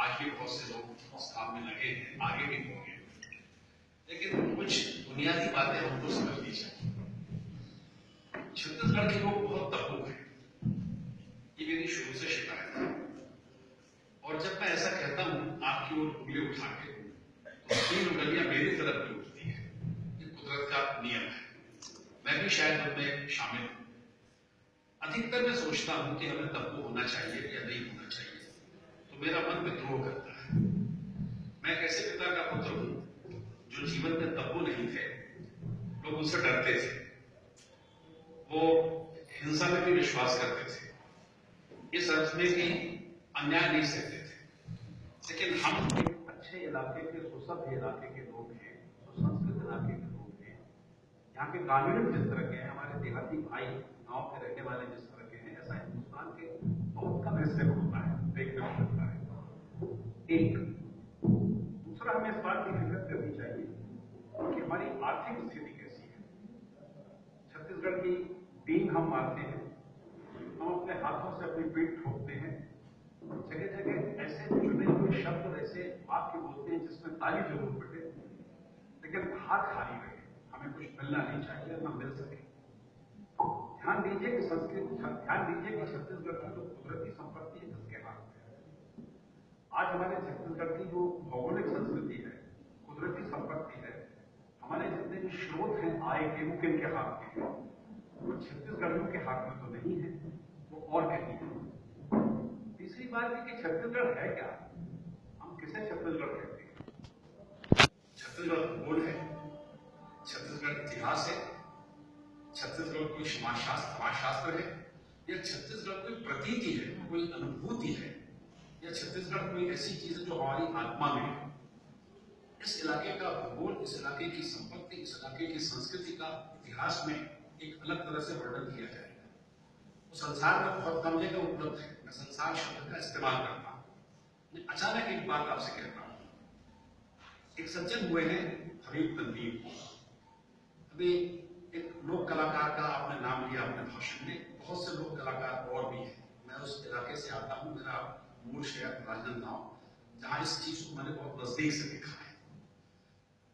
आज भी बहुत से लोग उस काम में लगे हैं, आगे भी होंगे, लेकिन कुछ बुनियादी बातें हमको समझनी चाहिए। छत्तीसगढ़ के लोग बहुत तब्बू हैं, ये मेरी शुरू से शिकायत है। और जब मैं ऐसा कहता हूं आपकी ओर उंगली उठा के, तो 3 उंगलियां मेरी तरफ भी उठती है। ये कुदरत का नियम है, मैं भी शायद उनमें शामिल हूं। अधिकतर मैं सोचता हूं कि हमें तब्बू होना चाहिए या नहीं होना चाहिए, तो मेरा मन विद्रोह करता है। मैं एक ऐसे पिता का पुत्र हूं जो जीवन में तब्बू नहीं थे, लोग उनसे डरते थे, वो हिंसा में भी विश्वास करते थे, इस अर्थ में कि अन्याय नहीं सहते थे। लेकिन हम एक अच्छे इलाके के, सुसभ्य इलाके के लोग हैं, सुसंस्कृत इलाके के लोग हैं। यहाँ के ग्रामीण जिस तरह के हैं, हमारे देहाती भाई गांव के रहने वाले जिस तरह के हैं, ऐसा हिंदुस्तान के बहुत कम हिस्से में होता है, देखने को मिलता है। एक दूसरा, हमें इस बात की फिक्र करनी चाहिए कि हमारी आर्थिक स्थिति कैसी है। छत्तीसगढ़ की टीम हम मारते हैं, हम अपने हाथों से अपनी पीठ ठोकते हैं, जगह जगह ऐसे चुने हुए शब्द और ऐसे वाक्य बोलते हैं जिसमें ताली जरूर बटे, लेकिन हाथ खाली रहे, हमें कुछ मिलना नहीं चाहिए, ना मिल सके। ध्यान दीजिए कि छत्तीसगढ़ की जो कुदरती संपत्ति है किसके हाथ में है। आज हमारे छत्तीसगढ़ की जो भौगोलिक संस्कृति है, कुदरती संपत्ति है, हमारे जितने भी स्रोत हैं आय के, वो किनके हाथ में है? वो छत्तीसगढ़ियों के हाथ में तो नहीं है, वो और कहीं है। तीसरी बात है कि छत्तीसगढ़ है क्या? हम किसे छत्तीसगढ़ कहते हैं? छत्तीसगढ़ भूगोल है, छत्तीसगढ़ इतिहास है, छत्तीसगढ़ कोई समाजशास्त्र है, या छत्तीसगढ़ कोई प्रतीति है, कोई अनुभूति है, या छत्तीसगढ़ कोई ऐसी चीज है जो हमारी आत्मा में है। इस इलाके का भूगोल, इस इलाके की संपत्ति, इस इलाके की संस्कृति का इतिहास में एक अलग तरह से वर्णन किया जाएगा। वो संसार में बहुत कम जगह उपलब्ध है। मैं संसार शब्द का इस्तेमाल करता हूं। अचानक एक बात आपसे कहता हूं, एक सज्जन हुए हैं हबीब तनवीर। अभी एक लोक कलाकार का आपने नाम लिया अपने भाषण में, बहुत से लोक कलाकार और भी हैं। मैं उस इलाके से आता हूं, मेरा मूल शहर राजनांदगांव, जहां इस चीज को मैंने बहुत नजदीक से देखा है।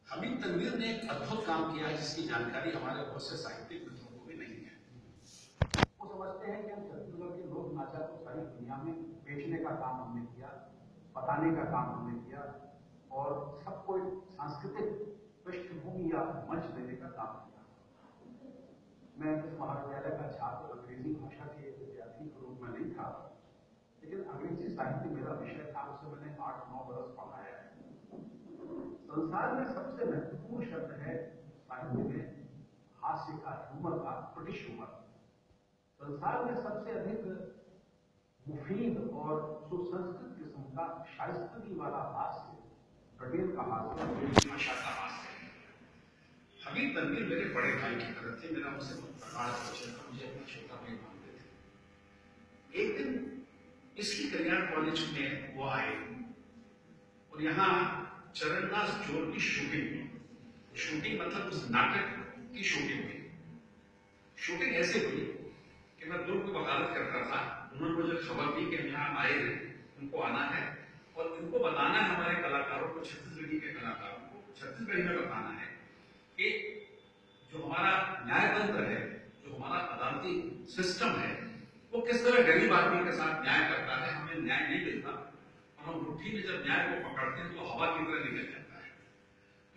हबीब तनवीर ने एक अद्भुत काम किया है जिसकी जानकारी हमारे बहुत से साहित्यिक मित्रों को भी नहीं है। वो समझते हैं कि हम छत्तीसगढ़ के लोक नाचा को सारी दुनिया में बेचने का काम हमने किया, बताने का काम हमने किया, और सबको एक सांस्कृतिक पृष्ठभूमि या मंच देने का काम किया। मैं इस महाविद्यालय का छात्र अंग्रेजी भाषा के विद्यार्थी के रूप में नहीं था, लेकिन अंग्रेजी साहित्य मेरा विषय था, उसे मैंने 8-9 बरस पढ़ाया है। संसार में सबसे महत्वपूर्ण शब्द है साहित्य में हास्य का, ह्यूमर का, ब्रिटिश ह्यूमर। संसार में सबसे अधिक मुफीद और सुसंस्कृत किस्म का शाइस्तगी वाला हास्य ब्रिटेन का हास्य, अंग्रेजी भाषा का हास्य है। हबीब तनवीर मेरे बड़े भाई की तरह थे, मेरा उनसे बहुत प्रगाढ़ परिचय था, मुझे अपना छोटा भाई मानते थे। एक दिन इसकी कल्याण कॉलेज में वो आए और यहाँ चरणदास जोर की शूटिंग हुई। शूटिंग मतलब उस नाटक की शूटिंग हुई। शूटिंग ऐसे हुई कि मैं दुर्ग में वकालत कर रहा था, उन्होंने मुझे खबर दी कि हम यहाँ आए हैं, उनको आना है और इनको बताना है, हमारे कलाकारों को, छत्तीसगढ़ी के कलाकारों को छत्तीसगढ़ी में बताना है कि जो हमारा न्यायतंत्र है, जो हमारा अदालती सिस्टम है, वो किस तरह गरीब आदमी के साथ न्याय करता है। हमें न्याय नहीं मिलता और हम मुट्ठी में जब न्याय को पकड़ते हैं तो हवा की तरह निकल जाता है।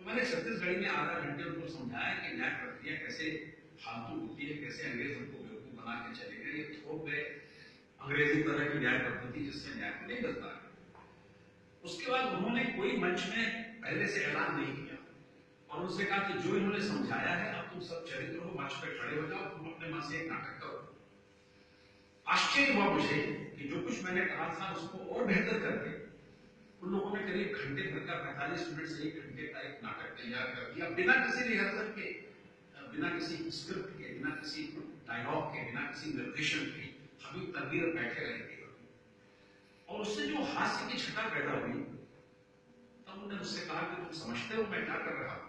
तो मैंने छत्तीसगढ़ी में आधा घंटे उनको समझाया कि न्याय प्रक्रिया कैसे फालतू होती है, कैसे अंग्रेज हमको बेवकूफ बना के चले गए, ये थोप गए अंग्रेजी तरह की न्याय पद्धति जिससे न्याय को नहीं मिलता है। उसके बाद उन्होंने कोई मंच में पहले से ऐलान नहीं किया और उनसे कहा कि जो इन्होंने समझाया है, अब तुम सब चरित्र हो, मंच पर खड़े हो जाओ, तुम अपने मन से एक नाटक करो। आश्चर्य हुआ मुझे कि जो कुछ मैंने कहा था उसको और बेहतर करके उन लोगों ने करीब घंटे भर का, 45 मिनट से 1 घंटे का एक नाटक तैयार कर दिया, बिना किसी रिहर्सल के, बिना किसी स्क्रिप्ट के, बिना किसी डायलॉग के, बिना किसी निर्देशन के। हबीब तनवीर बैठे रहेंगे और उससे जो हास्य की छटा पैदा हुई, तब उन्होंने मुझसे कहा कि तुम समझते हो मैं क्या कर रहा हूं?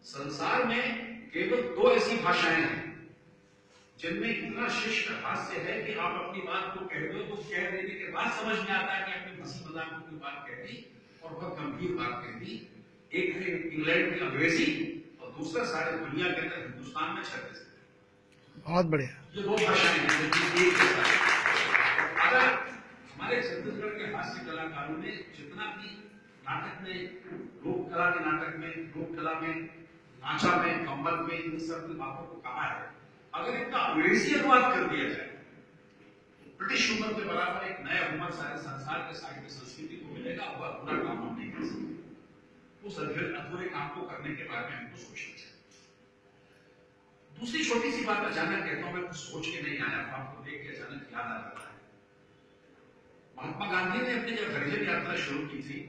संसार में केवल 2 ऐसी भाषाएं हैं जिनमें इतना शिष्ट हास्य है कि आप अपनी बात को कह दो तो कह देने के बाद समझ में आता है कि आपने हंसी मजाक में कोई बात कह दी और बहुत गंभीर बात कह दी। एक है इंग्लैंड की अंग्रेजी और दूसरा सारे दुनिया के अंदर हिंदुस्तान में छत्तीसगढ़। बहुत बढ़िया। ये दो भाषाएं हैं जो कि एक है। अगर हमारे छत्तीसगढ़ के हास्य कलाकारों ने जितना भी नाटक में, लोक कला के नाटक में, लोक कला में, नाचा में, कम्बल में, इन सब बातों को कहा है, अगर इनका अंग्रेजी अनुवाद कर दिया जाए तो ब्रिटिश ह्यूमर के बराबर एक नया ह्यूमर सारे संसार के साहित्य संस्कृति को मिलेगा। वह अधूरा काम हम नहीं कर सकते। उस अधूरे काम को करने के बारे में हमको सोचना चाहिए। दूसरी छोटी सी बात अचानक कहता हूं, मैं कुछ सोच के नहीं आया, आपको देख के अचानक याद आ जाता है। महात्मा गांधी ने अपनी जब हरिजन यात्रा शुरू की थी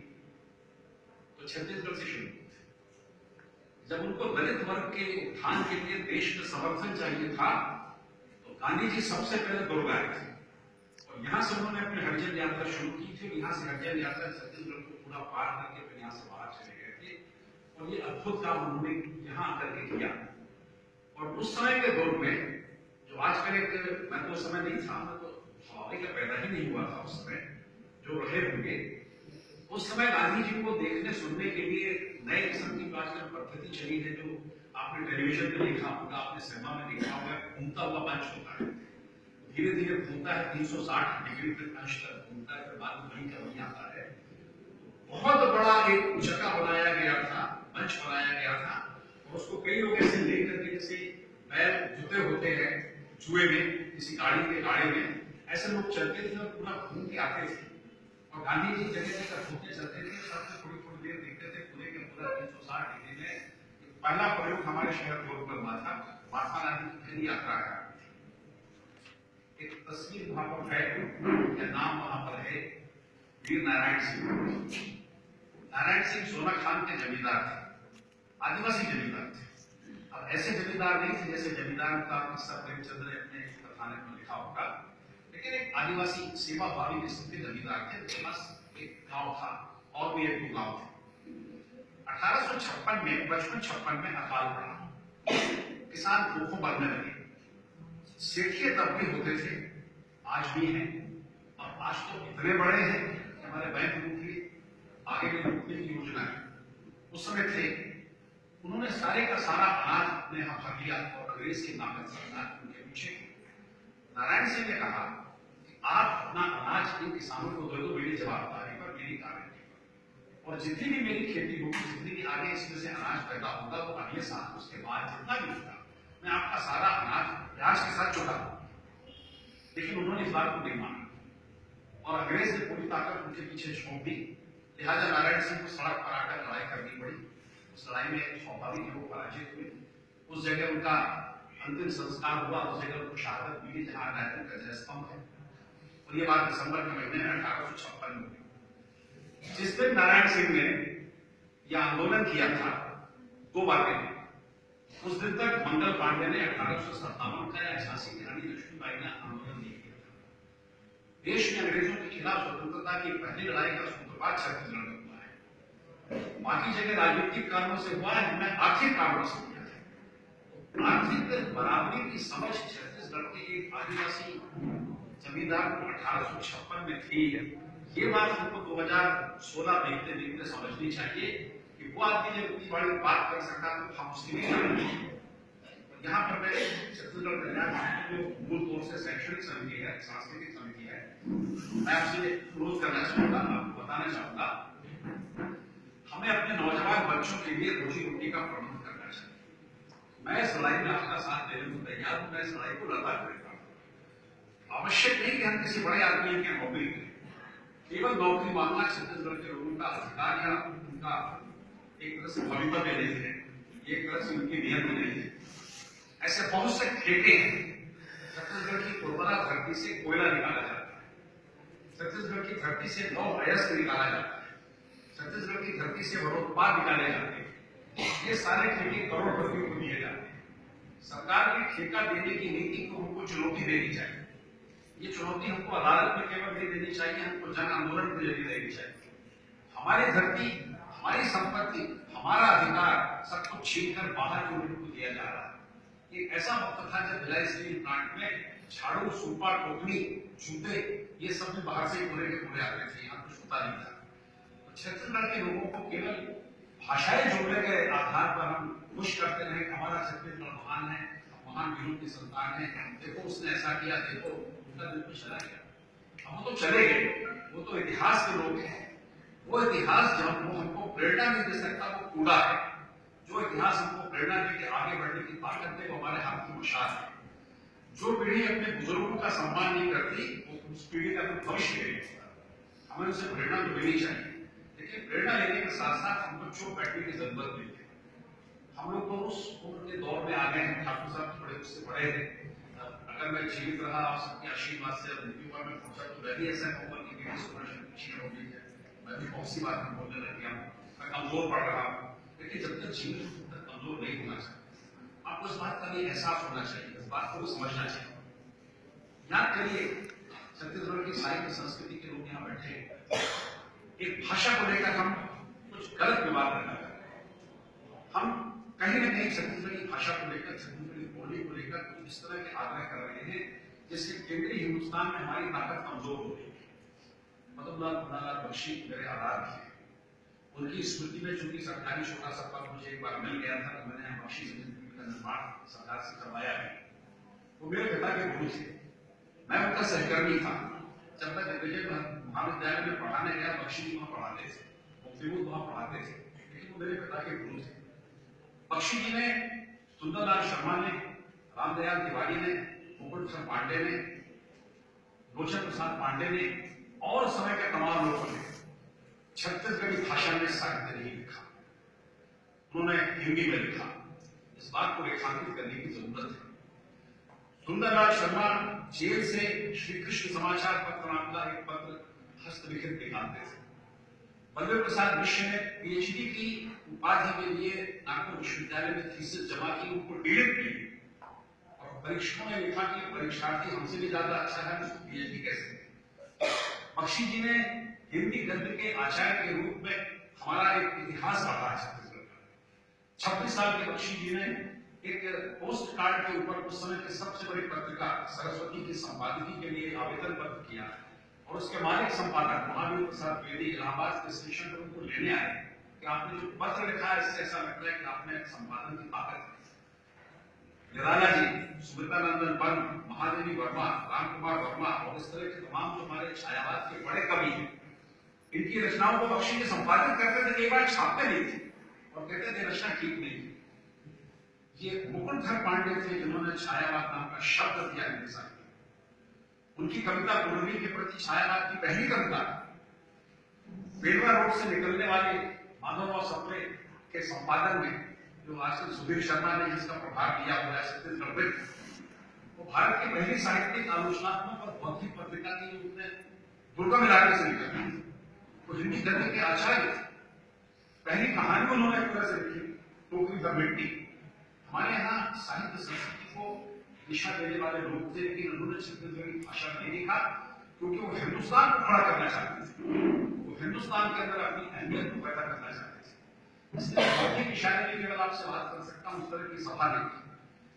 तो छत्तीसगढ़ से शुरू की थी। जब उनको दलित वर्ग के उत्थान के लिए देश में समर्थन चाहिए था तो गांधी जी सबसे पहले दुर्ग आए थे और यहां से उन्होंने अपनी हरिजन यात्रा शुरू की थी। यहां से हरिजन यात्रा छत्तीसगढ़ को पूरा पार करके फिर यहां से बाहर चले गए थे और ये अद्भुत काम उन्होंने यहां आकर के किया। और उस समय के दौर में जो आजकल एक, मैं तो उस समय नहीं था, मैं तो स्वाभाविक पैदा ही नहीं हुआ था उस समय, जो रहे होंगे उस समय गांधी जी को देखने सुनने के लिए नए किस्म की आजकल पद्धति चली है, जो आपने टेलीविजन में देखा होगा, आपने सिनेमा में देखा होगा, घूमता हुआ मंच होता है। धीरे धीरे घूमता है, 360 डिग्री तक अंश तक घूमता है, फिर बाद में वहीं का वहीं आता है। बहुत बड़ा एक जगह बनाया गया था, मंच बनाया गया था और उसको कई लोग ऐसे लेकर के, जैसे बैल जुते होते हैं जुए में, किसी गाड़ी के गाड़े में, ऐसे लोग चलते थे और पूरा घूम के आते थे और गांधी जी जगह जगह घूमते चलते थे। सबसे थोड़ी थोड़ी देर देखते थे, पूरे के पूरा 360 डिग्री में। पहला प्रयोग हमारे शहर दौर पर हुआ था, महात्मा गांधी की पहली यात्रा है। एक तस्वीर वहां पर है, या नाम वहां पर है वीर नारायण सिंह। नारायण सिंह सोना खान के जमींदार थे, आदिवासी जमींदार थे। अब ऐसे जमींदार नहीं थे जैसे जमींदार का किस्सा प्रेमचंद ने अपने कथानक में लिखा होगा, लेकिन एक आदिवासी सेवा भावी किस्म के जमींदार थे। उनके पास एक गांव था और भी एक दो गांव थे। 1856 में, 55-56 में अकाल पड़ा, किसान भूखों मरने लगे। सेठिए तब भी होते थे, आज भी हैं, और आज तो इतने बड़े हैं कि हमारे बैंक मुख्य आगे में रुकने की योजना है। उस समय थे, उन्होंने सारे का सारा अनाज अपने यहां भर लिया और अंग्रेज की नामक सरकार उनके पीछे। नारायण सिंह ने कहा कि आप अपना अनाज इन किसानों को दे दो, मेरी जवाबदारी पर, मेरी गारंटी पर, और जितनी भी मेरी खेती होगी, जितनी भी आगे इसमें से अनाज पैदा होगा, वो अगले साल उसके बाद जितना भी होगा मैं आपका सारा अनाज ब्याज के साथ चुका दूंगा। लेकिन उन्होंने इस बात को नहीं माना और अंग्रेज ने पूरी ताकत उनके पीछे झोंक दी। लिहाजा नारायण सिंह को सड़क पर आकर लड़ाई करनी पड़ी। उस लड़ाई में स्वाभाविक लोग पराजित हुए। उस जगह उनका अंतिम संस्कार हुआ, उस जगह उनको शहादत मिली जहां रायपुर का जय स्तंभ है। और ये बात दिसंबर के महीने में 1856 में हुई। जिस दिन नारायण सिंह ने यह आंदोलन किया था, दो बातें, उस दिन तक मंगल पांडे ने 1857 का या झांसी की रानी लक्ष्मीबाई ने आंदोलन नहीं किया था। देश में अंग्रेजों के खिलाफ स्वतंत्रता की पहली लड़ाई का सूत्रपात छत्तीसगढ़ में हुआ है। बाकी जगह राजनीतिक कारणों से हुआ है, हमने आर्थिक कारणों से किया है। आर्थिक बराबरी की समझ छत्तीसगढ़ के एक आदिवासी जमींदार को 1856 में थी। ये बात हमको 2016 देखते देखते समझनी चाहिए कि वो आदमी जब इतनी बड़ी बात कर सकता तो हम उसकी नहीं करेंगे। यहाँ पर मैं छत्तीसगढ़ कल्याण जो मूल तौर से शैक्षणिक समिति है, सांस्कृतिक समिति है, मैं आपसे अनुरोध करना चाहूंगा, आपको बताना चाहूंगा, हमें अपने नौजवान बच्चों के लिए रोजी रोटी का प्रबंध करना चाहिए। मैं इस लड़ाई में आपका साथ देने को तैयार हूं, मैं इस लड़ाई को लड़ा करेगा। आवश्यक नहीं कि हम किसी बड़े आदमी की नौकरी करें, केवल नौकरी मांगना छत्तीसगढ़ के लोगों का अधिकार या उनका एक तरह से भविष्य नहीं है, एक तरह से उनकी नियत नहीं है। ऐसे बहुत से ठेके हैं। छत्तीसगढ़ की उर्वरा धरती से कोयला निकाला जाता है, छत्तीसगढ़ की धरती से लौह अयस्क निकाला जाता है, छत्तीसगढ़ की धरती से वनोत्पाद निकाले जाते हैं। ये सारे ठेके करोड़पतियों को दिए जाते हैं। सरकार की ठेका देने की नीति को हमको चुनौती देनी चाहिए। ये चुनौती हमको अदालत में केवल नहीं देनी चाहिए, हमको जन आंदोलन के जरिए देनी चाहिए। हमारी धरती, हमारी संपत्ति, हमारा अधिकार सब कुछ छीनकर बाहर के मुल्क को दिया जा रहा है। एक ऐसा वक्त था जब भिलाई स्टील प्लांट में झाड़ू, सूपा, टोकनी, जूते ये सब भी बाहर से पूरे के पूरे आते थे, यहाँ कुछ होता नहीं था। तो छत्तीसगढ़ के लोगों को केवल भाषाएं जोड़ने के आधार पर हम खुश करते रहे कि हमारा छत्तीसगढ़ महान है, महान वीरों की संतान है, देखो उसने ऐसा किया, देखो उनका दिल में चला गया। हम तो चले गए, वो तो इतिहास के लोग हैं। वो इतिहास जब हमको प्रेरणा नहीं दे सकता वो कूड़ा है। जो इतिहास हमको प्रेरणा दे के आगे बढ़ने की ताकत दे वो हमारे हाथ की मशाल है। जो पीढ़ी अपने बुजुर्गों का सम्मान नहीं करती वो उस पीढ़ी का कोई भविष्य नहीं होता। हमें उसे प्रेरणा तो लेनी चाहिए, लेकिन प्रेरणा लेने के साथ साथ हमको चुप बैठने की जरूरत नहीं है। हम लोग तो उस उम्र के दौर में आ गए हैं, ठाकुर साहब बड़े उससे पढ़े थे। अगर मैं जीवित रहा आप सबके आशीर्वाद से मृत्यु में पहुंचा तो मैं भी ऐसा कहूंगा कि मेरी सुपरशन अच्छी हो गई है। मैं भी बहुत सी बात बोलने लग गया हूँ, मैं कमजोर पड़ रहा हूँ, लेकिन जब तक जीवित हूं तब तक कमजोर नहीं होना चाहिए। आपको इस बात का भी एहसास होना चाहिए, इस बात को समझना चाहिए। याद करिए छत्तीसगढ़ की साहित्य संस्कृति के लोग यहाँ बैठे, एक भाषा को लेकर हम कुछ गलत विवाद करना चाहते हैं। हम कहीं न कहीं छत्तीसगढ़ी भाषा को लेकर, छत्तीसगढ़ी बोली को लेकर कुछ इस तरह के आग्रह कर रहे हैं जिससे केंद्रीय हिंदुस्तान में हमारी ताकत कमजोर हो रही है। मतलब बख्शी मेरे आधार थे, उनकी स्मृति में चूंकि सरकारी छोटा सा पद मुझे एक बार मिल गया था तो मैंने बख्शी समिति का निर्माण सरकार से करवाया है। वो मेरे पिता के गुरु थे, मैं उनका सहकर्मी था। जब मैं दिग्विजय महाविद्यालय में पढ़ाने गया बख्शी जी वहां पढ़ाते थे, मुक्तिबोध वहां पढ़ाते थे, लेकिन वो मेरे पिता के गुरु थे। बख्शी जी ने, सुंदरलाल शर्मा ने, रामदयाल तिवारी ने, मुकुट प्रसाद पांडे ने, लोचन प्रसाद पांडे ने और समय के तमाम लोगों ने छत्तीसगढ़ी भाषा में साहित्य नहीं लिखा, उन्होंने हिंदी में लिखा। इस बात को रेखांकित करने की जरूरत है। सुंदरलाल शर्मा जेल से श्री कृष्ण समाचार पत्र नाम का एक पत्र हस्तलिखित निकालते थे। बल्लभ प्रसाद मिश्र ने पीएचडी की उपाधि के लिए नागपुर विश्वविद्यालय में थीसिस जमा की, उनको डीलिट की और परीक्षाओं में लिखा कि परीक्षार्थी हमसे भी ज्यादा अच्छा है, उसको पीएचडी कैसे। बख्शी जी ने हिंदी गद्य के आचार्य के रूप में हमारा एक इतिहास पढ़ा है छत्तीसगढ़ का। 26 साल के बख्शी जी ने एक पोस्ट कार्ड के ऊपर उस समय के सबसे बड़ी पत्रिका सरस्वती की संपादकीय के लिए आवेदन पत्र किया और उसके मालिक संपादक महावीर प्रसाद बेदी इलाहाबाद के स्टेशन पर उनको लेने आए कि आपने जो पत्र लिखा है इससे ऐसा लगता है कि आपने संपादन की ताकत है। निराला जी, सुमित्रानंदन पंत, महादेवी वर्मा, रामकुमार वर्मा और इस तरह के तमाम जो हमारे छायावाद के बड़े कवि हैं, इनकी रचनाओं को बख्शी जी संपादित करते थे, एक बार छापते नहीं थे और कहते थे रचना ठीक नहीं। ये मुकुटधर पांडे थे जिन्होंने छायावाद नाम का शब्द दिया हिंदी साहित्य में। उनकी कविता पूर्वी के प्रति छायावाद की पहली कविता बेलवा रोड से निकलने वाले माधवराव सप्रे के संपादन में, जो आजकल सुधीर शर्मा ने जिसका प्रभाव लिया हुआ है छत्तीसगढ़ में, वो भारत की पहली साहित्यिक आलोचनात्मक और बौद्धिक पत्रिका की रूप में दुर्गम इलाके से निकली। वो हिंदी गद्य के आचार्य थे। पहली कहानी उन्होंने एक तरह से लिखी, टोकरी द मिट्टी। हमारे यहाँ साहित्य संस्कृति को दिशा देने वाले लोग थे, लेकिन उन्होंने छत्तीसगढ़ी भाषा में लिखा क्योंकि वो हिंदुस्तान को खड़ा करना चाहते थे, वो हिंदुस्तान के अंदर अपनी अहमियत को पैदा करना चाहते थे। इसलिए बौद्धिक इशारे में केवल आपसे बात कर सकता हूं, उस तरह की सभा नहीं थी।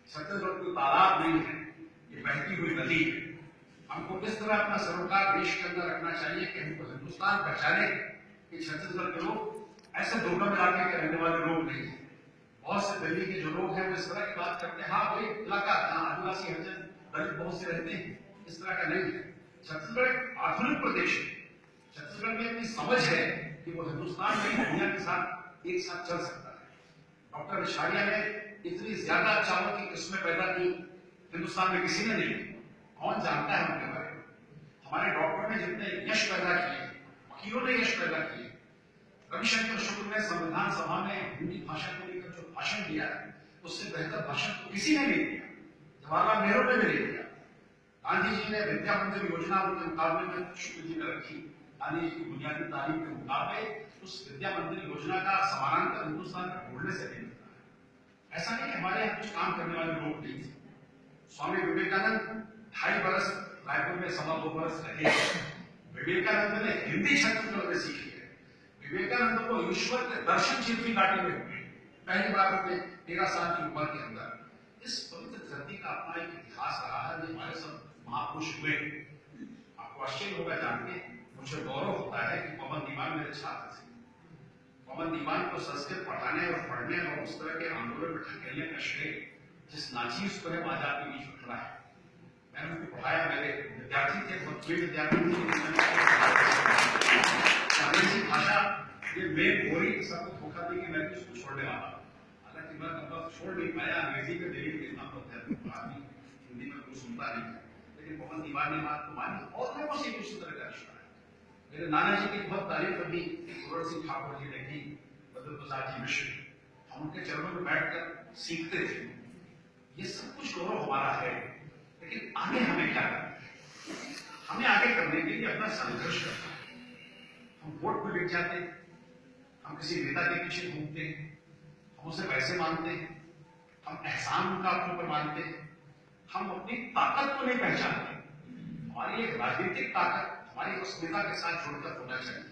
छत्तीसगढ़ कोई तालाब नहीं है, ये बहती हुई नदी है। हमको किस तरह अपना सरोकार देश के अंदर रखना चाहिए कि हमको हिंदुस्तान पहचाने कि छत्तीसगढ़ के लोग ऐसे दुर्गम इलाके के रहने वाले लोग नहीं है। बहुत से दिल्ली के जो लोग हैं वो इस तरह की बात करते हैं, हाँ वही इलाका जहाँ आदिवासी हरिजन दलित बहुत से रहते हैं, इस तरह का नहीं है। छत्तीसगढ़ एक आधुनिक प्रदेश है। छत्तीसगढ़ में इतनी समझ है कि वो हिंदुस्तान में दुनिया के साथ एक साथ चल सकता है। डॉक्टर रिछाड़िया ने इतनी ज्यादा चावल की किस्में पैदा की हिंदुस्तान में किसी ने नहीं, कौन जानता है उनके बारे में। हमारे डॉक्टर ने जितने यश पैदा किए, वकीलों ने यश पैदा किए। रविशंकर शुक्ल ने संविधान सभा में हिंदी भाषा को लेकर जो भाषण दिया है, उससे बेहतर भाषण तो किसी ने नहीं दिया। जवाहरलाल नेहरू ने भी नहीं दिया। गांधी जी ने विद्या मंदिर योजना उनके मुकाबले में शुक्ल जी ने रखी। गांधी जी की बुनियादी तालीम के मुकाबले उस विद्या मंदिर योजना का समानांतर हिंदुस्तान में ढूंढने से नहीं मिलता है। ऐसा नहीं कि हमारे यहाँ कुछ काम करने वाले लोग नहीं थे। स्वामी विवेकानंद 2.5 बरस रायपुर में, 2.25 बरस रहे। विवेकानंद ने हिंदी छत्तीसगढ़ में सीखी है। विवेकानंद को ईश्वर के दर्शन चिल्फी घाटी में हुए पहली बार अपने 13 साल की उम्र के अंदर। इस पवित्र धरती का अपना एक इतिहास रहा है। ये हमारे सब महापुरुष हुए। आपको आश्चर्य होगा जान के, मुझे गौरव होता है कि पवन दीवान मेरे छात्र थे। पवन दीवान को संस्कृत पढ़ाने और पढ़ने और उस तरह के आंदोलन में ढकेलने का श्रेय जिस नाचीज को है आजाद के बीच उठना है। मैंने उनको पढ़ाया, मेरे विद्यार्थी थे, बहुत प्रिय विद्यार्थी थे। अंग्रेजी भाषा ये मैं बोली सबको धोखा दी कि मैं भी उसको छोड़ने वाला, हालांकि मैं तब छोड़ नहीं पाया। अंग्रेजी में दिल्ली में इतना पड़ता है, आदमी हिंदी में कुछ सुनता नहीं है, लेकिन पवन दीवान ने बात को मानी और लोगों से उसी तरह का रिश्ता है। मेरे नाना जी की बहुत तारीफ अभी कुंवर सिंह ठाकुर जी ने की, बद्र प्रसाद जी मिश्र, हम उनके चरणों में बैठकर सीखते थे। ये सब कुछ गौरव हमारा है, लेकिन आगे हमें क्या करना है? हमें आगे करने के लिए अपना संघर्ष करना है। हम वोट में बिक जाते हैं, हम किसी नेता के पीछे घूमते हैं, हम उसे पैसे मांगते हैं, हम एहसान उनका अपने ऊपर मानते हैं, हम अपनी ताकत को नहीं पहचानते। हमारी एक राजनीतिक ताकत हमारी अस्मिता के साथ जुड़कर होना चाहिए।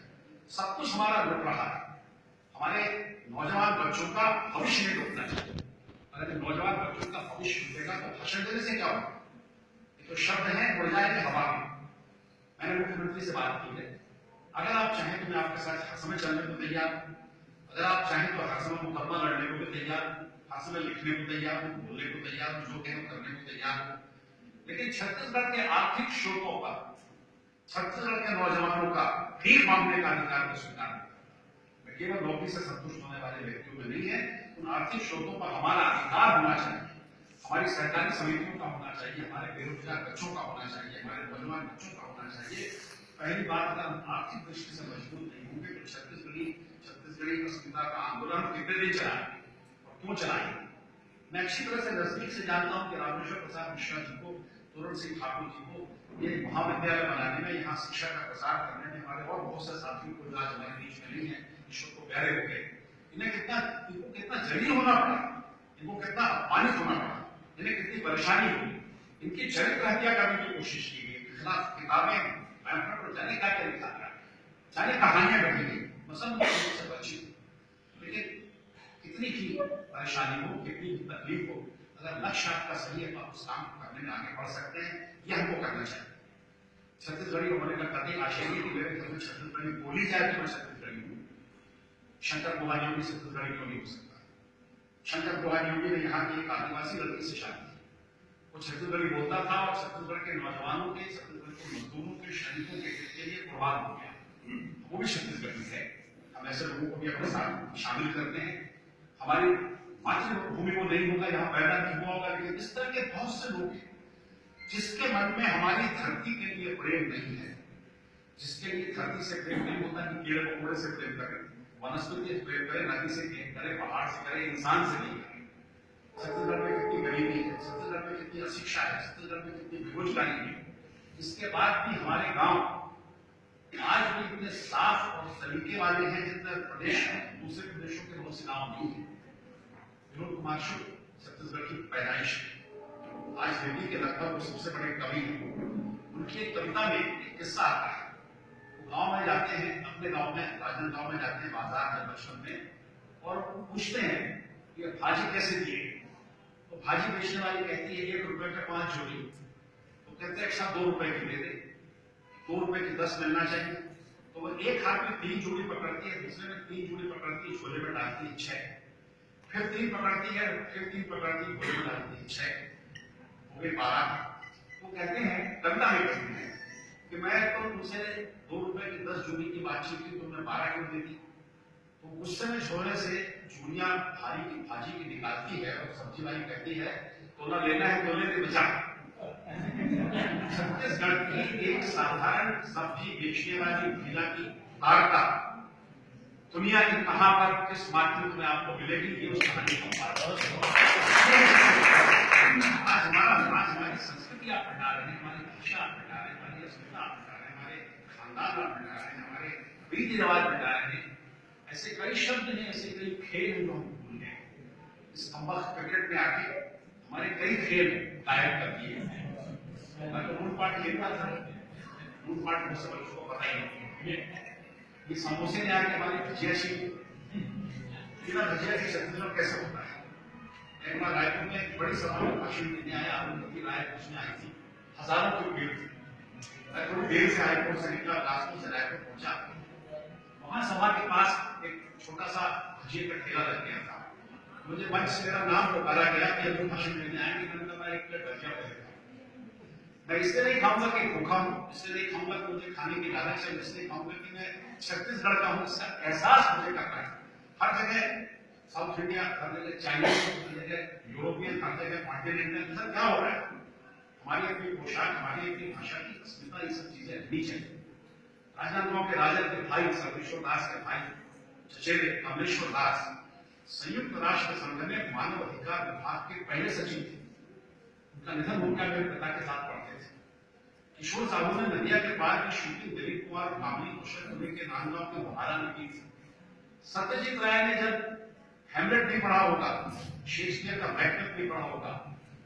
सब कुछ हमारा लुट रहा है, हमारे नौजवान बच्चों का भविष्य नहीं डूबना चाहिए। अगर नौजवान बच्चों का भविष्य डूबेगा तो भाषण देने से क्या होगा? ये तो शब्द है, उड़ जाएंगे हवा में। मैंने मुख्यमंत्री से बात की है, अगर आप चाहें तो मैं आपके साथ हर समय चलने को तैयार हूं, अगर आप चाहें तो हर समय मुकदमा लड़ने को भी तैयार हूं, हर समय लिखने को तैयार हूं, बोलने को तैयार हूं, जो कहें करने को तैयार हूं। लेकिन छत्तीसगढ़ के आर्थिक स्रोतों पर छत्तीसगढ़ के नौजवानों का भीख मांगने का अधिकार को स्वीकार नहीं करता। मैं केवल नौकरी से संतुष्ट होने वाले व्यक्तियों में नहीं है, उन आर्थिक स्रोतों पर हमारा अधिकार होना चाहिए, हमारी सरकारी समितियों का होना चाहिए, हमारे बेरोजगार बच्चों का होना चाहिए, हमारे नौजवान बच्चों का होना चाहिए। पहली बात, अगर हम आर्थिक दृष्टि से मजबूत नहीं होंगे तो छत्तीसगढ़ी अस्मिता का आंदोलन कितने दिन चलाएंगे और क्यों चलाएंगे? मैं अच्छी तरह से नजदीक से जानता हूं कि रामेश्वर प्रसाद मिश्रा जी को, कुंवर सिंह ठाकुर जी को ये महाविद्यालय बनाने में, यहाँ शिक्षा का प्रसार करने में, हमारे और बहुत से साथियों को आज हमारे बीच में नहीं है, ईश्वर को प्यारे हो गए। इनको कितना जलील होना पड़ा, इनको कितना अपमानित होना पड़ा, इन्हें कितनी परेशानी हुई, इनकी चरित्र हत्या करने की कोशिश की गई, इनके खिलाफ किताबें जाने क्या क्या लिखा गया, जाने कहानियां बैठी गई, से बची। लेकिन कितनी की परेशानी हो, कितनी की तकलीफ हो, अगर लक्ष्य आपका सही है तो आप उस काम करने में आगे बढ़ सकते हैं। यह हमको करना चाहिए। छत्तीसगढ़ी होने का कभी आशय नहीं कि मेरे घर में छत्तीसगढ़ी बोली जाए तो मैं छत्तीसगढ़ी हूँ। शंकर मोहन योगी छत्तीसगढ़ी क्यों नहीं हो सकता? शंकर मोहन योगी ने यहाँ की एक आदिवासी लड़की से शादी की, वो छत्तीसगढ़ी बोलता था और छत्तीसगढ़ के नौजवानों के, छत्तीसगढ़ के मजदूरों के, सैनिकों के हित के लिए कुर्बान हो गया। वो भी छत्तीसगढ़ी है। हम ऐसे लोगों को भी अपने साथ शामिल करते हैं। हमारी मातृभूमि को नहीं होगा, यहाँ पैदा नहीं हुआ होगा, लेकिन इस तरह के बहुत से लोग हैं जिसके मन में हमारी धरती के लिए प्रेम नहीं है, जिसके लिए धरती से प्रेम नहीं होता कि कीड़े मकोड़े से प्रेम करें, वनस्पति से प्रेम करें, नदी से प्रेम करें, पहाड़ से करें, इंसान से नहीं करें। छत्तीसगढ़ में कितनी गरीबी है, छत्तीसगढ़ में कितनी अशिक्षा है, छत्तीसगढ़ में कितनी बेरोजगारी है, इसके बाद भी हमारे गांव आज भी इतने साफ और सलीके वाले हैं जितने प्रदेश में दूसरे प्रदेशों के बहुत से गांव नहीं है। विनोद कुमार शुक्ल छत्तीसगढ़ की पैदाइश है, आज हिंदी के लगभग वो सबसे बड़े कवि हैं। उनकी एक कविता में एक किस्सा आता है। वो गांव में जाते हैं, अपने गांव में, राजनांदगांव में जाते हैं बाजार में बचपन में, और पूछते हैं कि भाजी कैसे दिए? तो भाजी बेचने वाली कहती है 1 रुपए का 5 जोड़ी। तो कहते हैं 2 रुपए की दे दे, 2 रुपए की 10 मिलना चाहिए। तो वो एक हाथ में 3 जोड़ी पकड़ती है, दूसरे में 3 जोड़ी पकड़ती है, झोले में डालती है 6, फिर 3 पकड़ती है, फिर 3 पकड़ती है, झोले में डालती है 6, हो गए 12। वो कहते हैं, कविता में कहते हैं कि मैं तो तुमसे 2 रुपए की 10 जोड़ी की बातचीत की, तुमने 12 क्यों देती? तो गुस्से में झोले से चूड़ियां भाजी की निकालती है और सब्जी वाली कहती है तोला लेना है तो ले दे बचा। छत्तीसगढ़ की एक साधारण सब्जी बेचने वाली महिला की वार्ता दुनिया की कहां पर किस माध्यम में आपको मिलेगी, ये उस कहानी की बात। आज हमारी संस्कृति आप हटा रहे हैं, हमारी भाषा आप हटा रहे हैं, हमारी अस्मिता आप हटा रहे हैं, हमारे खानदान आप हटा रहे हैं, हमारे रीति रिवाज हटा रहे हैं। ऐसे कई शब्द हैं, ऐसे कई खेल हैं जो हम भूल गए। इस अंबक क्रिकेट में आके हमारे कई खेल गायब कर दिए। मैं तो लूटपाट खेलता था, लूटपाट मुझसे बच्चों को पता ही नहीं। ये समोसे ने आके हमारी भजिया छीन, बिना भजिया की छत्तीसगढ़ कैसे होता है? एक बार रायपुर में एक बड़ी सभा में भाषण देने आया, उनकी राय पूछने आई थी, हजारों की भीड़ थी। मैं थोड़ी देर से हाईकोर्ट से निकला, बिलासपुर से रायपुर पहुंचा। वहां सभा के पास एक छोटा सा भजिए का ठेला लग गया था। मुझे मंच से मेरा नाम पुकारा गया कि हम भाषण देने आएंगे। मैंने कहा मैं एक प्लेट भजिया पड़ेगा, मैं इसलिए नहीं खाऊंगा कि भूखा हूं, इसलिए नहीं खाऊंगा कि मुझे खाने की लालच है, इसलिए खाऊंगा कि मैं छत्तीसगढ़ का हूं, इसका एहसास मुझे करना है। हर जगह साउथ इंडिया, हर जगह चाइनीज, हर जगह यूरोपियन, हर जगह कॉन्टिनेंटल, सर क्या हो रहा है? हमारी अपनी पोशाक, हमारी अपनी भाषा की अस्मिता, ये सब चीजें रहनी चाहिए। राजनांदगांव के राजा के भाई सर्वेश्वर दास के भाई चचेरे कमलेश्वर दास संयुक्त राष्ट्र संघ में मानव अधिकार विभाग के पहले सचिव थे। उनका निधन हो गया, मेरे पिता के साथ पढ़ते थे। किशोर साहू ने नदिया के पार की शूटिंग दिलीप कुमार कामली कौशल दुबे के नांदगांव के मोहारा में की थी। सत्यजीत राय ने जब हैमलेट नहीं पढ़ा होगा, शेक्सपियर का मैकबेथ नहीं पढ़ा होगा,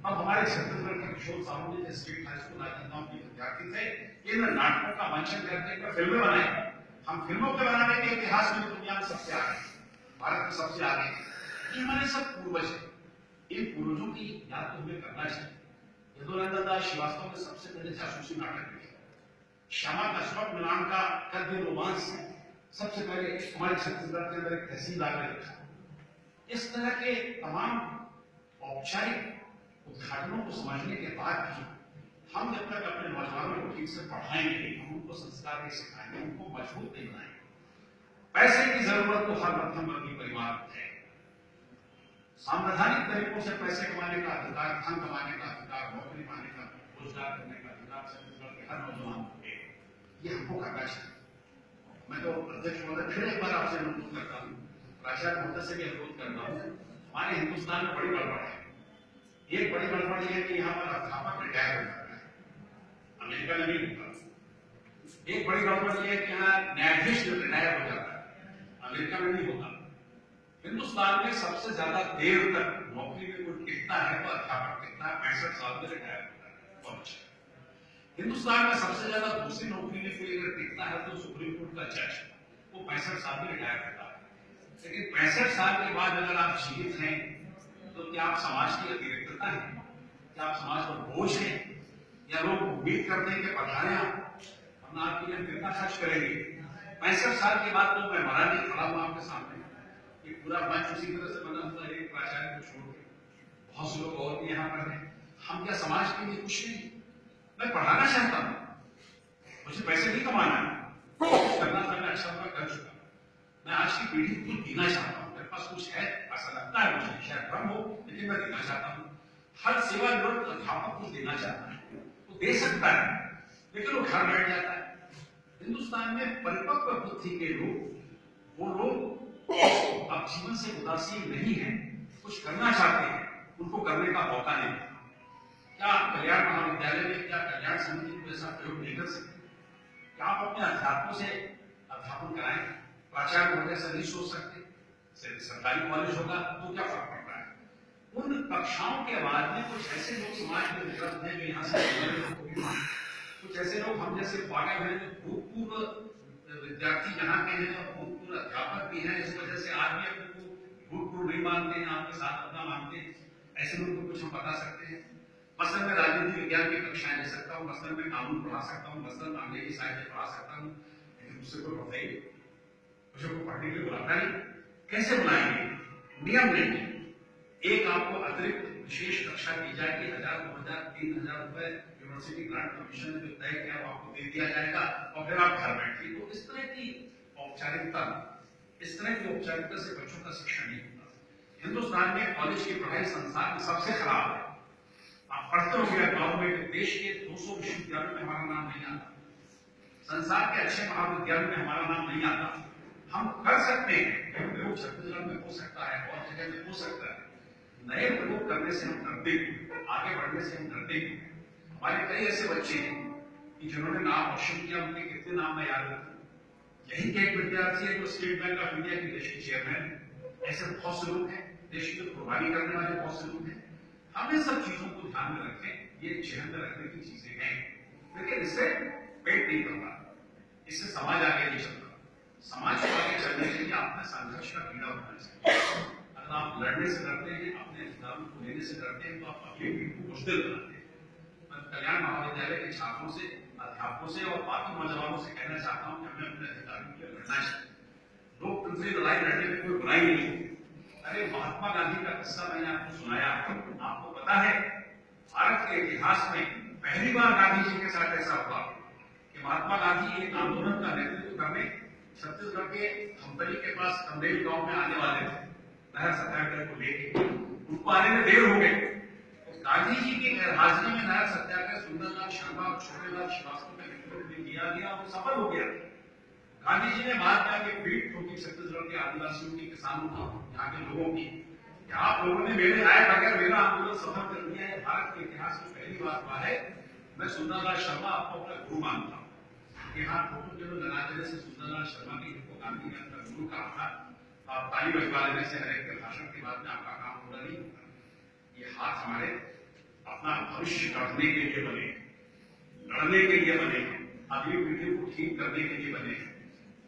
अब हमारे छत्तीसगढ़ के किशोर साहू ने स्टेट हाई स्कूल राजनांदगांव के विद्यार्थी थे, इन नाटकों का मंचन करके फिल्में बनाई। हम फिल्मों के बनाने के इतिहास में दुनिया में सबसे आगे, भारत में सबसे आगे। ये हमारे सब पूर्वज हैं। इन पूर्वजों की याद तो हमें करना चाहिए। यदुनंदन दास श्रीवास्तव ने सबसे पहले जासूसी नाटक लिखे। श्यामा कश्यप नाम का कद्य रोमांस सबसे पहले हमारे छत्तीसगढ़ के अंदर एक तहसीलदार ने लिखा। इस तरह के तमाम औपचारिक उद्घाटनों को समझने के बाद भी हम जब तक अपने नौजवानों को ठीक से पढ़ाएंगे, हम उनको संस्कार नहीं सिखाएंगे, उनको मजबूत नहीं बनाएंगे। पैसे की जरूरत तो हर मध्यम वर्गीय परिवार को है। संवैधानिक तरीकों से पैसे कमाने का अधिकार, धन कमाने का अधिकार, नौकरी पाने का, रोजगार करने का अधिकार छत्तीसगढ़ के हर नौजवान को है। ये हमको करना चाहिए। मैं तो अध्यक्ष महोदय फिर एक बार आपसे अनुरोध करता हूँ, प्राचार्य महोदय से भी अनुरोध करता हूँ, हमारे हिंदुस्तान में बड़ी गड़बड़ है। एक बड़ी गड़बड़ यह है कि यहाँ पर अध्यापक रिटायर हो जाता है, अमेरिका में नहीं होता। एक बड़ी गड़बड़ यह है कि यहाँ न्यायाधीश रिटायर हो जाता है, अमेरिका में नहीं होता। हिंदुस्तान में सबसे ज्यादा देर तक नौकरी में कोई टिकता है तो अध्यापक टिकता है, 65 साल में रिटायर होता है, बहुत अच्छा। हिंदुस्तान में सबसे ज्यादा दूसरी नौकरी में कोई अगर टिकता है तो सुप्रीम कोर्ट का जज, वो 65 साल में रिटायर होता है। लेकिन 65 साल के बाद अगर आप जीवित हैं तो क्या आप समाज की अतिरिक्तता है? क्या आप समाज पर बोझ हैं? या लोग उम्मीद करते हैं कि पढ़ाने हम आपके लिए कितना खर्च करेंगे? 65 साल के बाद तो मैं मरा नहीं, खड़ा हूं आपके सामने। ये पूरा मंच उसी तरह से बना हुआ है, एक प्राचार्य को छोड़ के बहुत से लोग और भी यहाँ पर हैं। हम क्या समाज के लिए कुछ नहीं? मैं पढ़ाना चाहता हूँ, मुझे पैसे नहीं कमाना है, कुछ करना था, मैं अच्छा हुआ कर चुका। मैं आज की पीढ़ी को देना चाहता हूँ, मेरे पास कुछ है, ऐसा लगता है मुझे, शायद कम हो, लेकिन मैं देना चाहता हूँ। हर सेवानिवृत्त अध्यापक को देना चाहता है, वो दे सकता है, लेकिन वो घर बैठ जाता है। हिंदुस्तान में परिपक्व बुद्धि के लोग, वो लोग अब जीवन से उदासीन नहीं है, कुछ करना चाहते हैं, उनको करने का मौका नहीं मिलता। क्या कल्याण महाविद्यालय में, क्या कल्याण समिति को ऐसा प्रयोग नहीं कर सकते? क्या आप अपने अध्यापकों से अध्यापन कराएं? प्राचार्य महोदय से नहीं सोच सकते? सरकारी कॉलेज होगा तो क्या फर्क पड़ता है? उन कक्षाओं के बाद में कुछ ऐसे लोग समाज में उपलब्ध हैं जो यहाँ से, कुछ ऐसे लोग हम जैसे पागल हैं, भूतपूर्व विद्यार्थी यहाँ के हैं और भूतपूर्व अध्यापक भी हैं, इस वजह से आज भी अपने को भूतपूर्व नहीं मानते हैं, आपके साथ अपना मानते हैं। ऐसे लोगों को कुछ हम बता सकते हैं। मसलन मैं राजनीति विज्ञान की कक्षाएं ले सकता हूँ, मसलन मैं कानून पढ़ा सकता हूँ, मसलन अंग्रेजी साहित्य पढ़ा सकता हूँ, लेकिन उससे कोई बताइए, मुझे को पढ़ने के लिए बुलाता नहीं। कैसे बुलाएंगे? नियम नहीं है। एक आपको अतिरिक्त विशेष कक्षा दी जाएगी, 1000, 2000, 3000 रुपए यूनिवर्सिटी ग्रांट कमीशन ने जो तय किया वो आपको दे दिया जाएगा और फिर आप घर बैठिए। तो इस तरह की औपचारिकता से बच्चों का शिक्षण नहीं होता। हिंदुस्तान में कॉलेज की पढ़ाई संसार में सबसे खराब है। आप पढ़ते होंगे अखबारों में कि देश के 200 विश्वविद्यालयों में हमारा नाम नहीं आता, संसार के अच्छे महाविद्यालयों में हमारा नाम नहीं आता। हम कर सकते हैं, प्रयोग छत्तीसगढ़ में हो सकता है, और जगह में हो सकता है। नए प्रयोग करने से हम डरते हैं, आगे बढ़ने से हम डरते हैं। हमारे कई ऐसे बच्चे हैं कि जिन्होंने नाम रोशन किया, उनके कितने नाम मैं याद रखूं। यही के एक विद्यार्थी है जो स्टेट बैंक ऑफ इंडिया की देश की चेयरमैन। ऐसे बहुत से लोग हैं, देश की कुर्बानी करने वाले बहुत से लोग हैं। हम इन सब चीजों को ध्यान में रखें, ये जहन में रखने की चीजें हैं, लेकिन इससे पेट नहीं भरता, इससे समाज आगे नहीं चलता। समाज को आगे चलने के लिए अपने संघर्ष का पीड़ा होना चाहिए। अगर आप लड़ने से डरते हैं, अपने अधिकारों को लेने से डरते हैं, तो आप अगली पीढ़ी को बुज़दिल बनाते हैं। मैं कल्याण महाविद्यालय के छात्रों से, अध्यापकों से और बाकी नौजवानों से कहना चाहता हूं कि हमें अपने अधिकारों के लिए लड़ना चाहिए। लोकतंत्री लड़ाई लड़ने में कोई बुराई नहीं होती। अरे महात्मा गांधी का किस्सा मैंने आपको सुनाया, आपको पता है भारत के इतिहास में पहली बार गांधी जी के साथ ऐसा हुआ कि महात्मा गांधी एक आंदोलन का नेतृत्व करने छत्तीसगढ़ के धमतरी के पास कंदेल गांव में आने वाले थे नहर सत्याग्रह को लेकर। उनको आने में देर हो गई। गांधी जी की गैरहाजिरी में नहर सत्याग्रह सुंदरलाल शर्मा और छोटेलाल श्रीवास्तव के नेतृत्व में किया गया और सफल हो गया। गांधी जी ने बात में आके पीठ ठोकी छत्तीसगढ़ के आदिवासियों की, किसानों की, यहाँ के लोगों की कि आप लोगों ने मेरे आए बगैर मेरा आंदोलन सफल कर दिया है। भारत के इतिहास में पहली बार हुआ है। मैं सुंदरलाल शर्मा आपको अपना गुरु मानता हूँ। यहाँ फोटो जो लगा देने से सुंदरलाल शर्मा की जिनको गांधी ने अपना गुरु कहा था, आप ताली बजवा देने से हर एक के भाषण के बाद में आपका काम पूरा नहीं होगा। ये हाथ हमारे अपना भविष्य गढ़ने के लिए बने, लड़ने के लिए बने, अगली पीढ़ी को ठीक करने के लिए बने।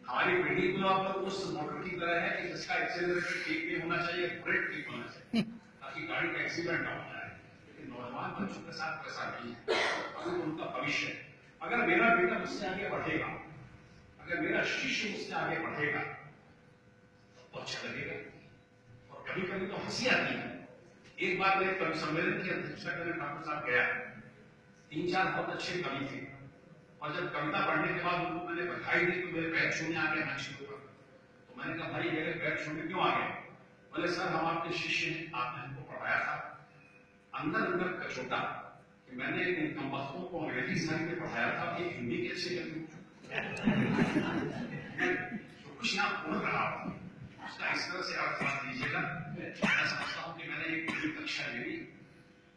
हमारी पीढ़ी को आप लोग उस मोटर की तरह है कि जिसका एक्सीलरेटर ठीक नहीं होना चाहिए, ब्रेक ठीक होना चाहिए, ताकि गाड़ी का एक्सीडेंट ना हो जाए। लेकिन नौजवान बच्चों के साथ वैसा नहीं है। अगर उनका भविष्य है, अगर मेरा बेटा मुझसे आगे बढ़ेगा, अगर मेरा शिष्य मुझसे आगे बढ़ेगा तो अच्छा लगेगा। और कभी कभी तो हंसी आती है। एक बार मेरे कवि सम्मेलन की अध्यक्षता करने डॉक्टर साहब गया, 3-4 बहुत अच्छे कवि थे, और जब कविता पढ़ने के बाद उनको मैंने बधाई दी तो मेरे पैर छूने आ गए मंच के ऊपर। तो मैंने कहा भाई मेरे पैर छूने क्यों आ गए? बोले सर हम आपके शिष्य हैं, आपने हमको पढ़ाया था। अंदर अंदर कचोटा कि मैंने इन कमबख्तों को अंग्रेजी साहित्य में पढ़ाया था, ये हिंदी कैसे करती जो कुछ यहाँ बोल रहा हूँ उसका इस तरह से अर्थ मान दीजिएगा। मैं समझता हूँ कि मैंने एक पूरी कक्षा ले ली।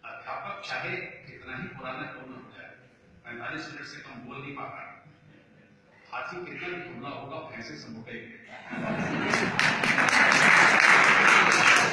अध्यापक चाहे कितना ही पुराना क्यों न हो जाए, 45 मिनट से कम बोल नहीं पाता। हाथी कितना भी हमला होगा भैंसे से मुकेंगे।